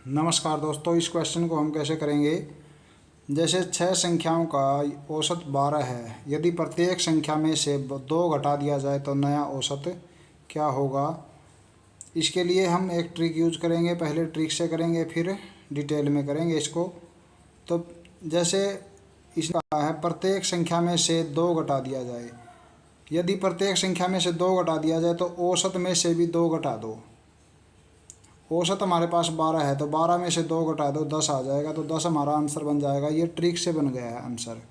नमस्कार दोस्तों, इस क्वेश्चन को हम कैसे करेंगे। जैसे 6 संख्याओं का औसत 12 है, यदि प्रत्येक संख्या में से 2 घटा दिया जाए तो नया औसत क्या होगा। इसके लिए हम एक ट्रिक यूज करेंगे। पहले ट्रिक से करेंगे, फिर डिटेल में करेंगे इसको। तो जैसे इसका है, प्रत्येक संख्या में से 2 घटा दिया जाए। यदि प्रत्येक संख्या में से 2 घटा दिया जाए तो औसत में से भी 2 घटा दो। औसत हमारे पास 12 है, तो 12 में से 2 घटा दो, 10 आ जाएगा। तो 10 हमारा आंसर बन जाएगा। ये ट्रिक से बन गया है आंसर।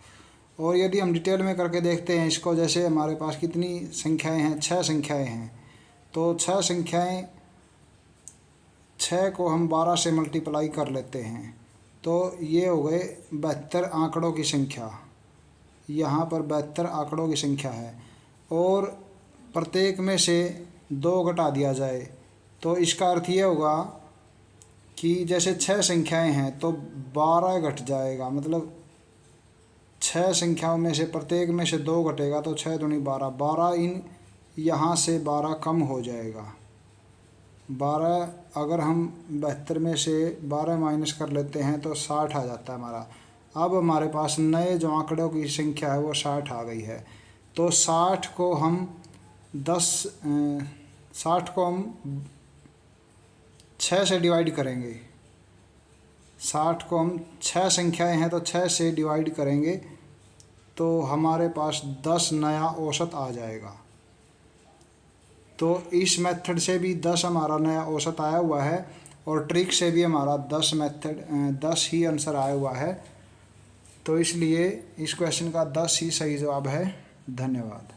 और यदि हम डिटेल में करके देखते हैं इसको, जैसे हमारे पास कितनी संख्याएं हैं, 6 संख्याएं हैं। तो 6 संख्याएं, 6 को हम 12 से मल्टीप्लाई कर लेते हैं तो ये हो गए 72 आंकड़ों की संख्या। यहाँ पर 72 आंकड़ों की संख्या है। और प्रत्येक में से 2 घटा दिया जाए तो इसका अर्थ ये होगा कि जैसे 6 संख्याएं हैं तो 12 घट जाएगा। मतलब 6 संख्याओं में से प्रत्येक में से 2 घटेगा तो 6 दूनी 12, 12 इन यहाँ से 12 कम हो जाएगा। 12 अगर हम 72 में से 12 माइनस कर लेते हैं तो 60 आ जाता है हमारा। अब हमारे पास नए जो आंकड़ों की संख्या है वो 60 आ गई है। तो 60 को हम 6 से डिवाइड करेंगे। 60 को हम 6 संख्याएं हैं तो 6 से डिवाइड करेंगे तो हमारे पास 10 नया औसत आ जाएगा। तो इस मेथड से भी 10 हमारा नया औसत आया हुआ है, और ट्रिक से भी हमारा 10 ही आंसर आया हुआ है। तो इसलिए इस क्वेश्चन का 10 ही सही जवाब है। धन्यवाद।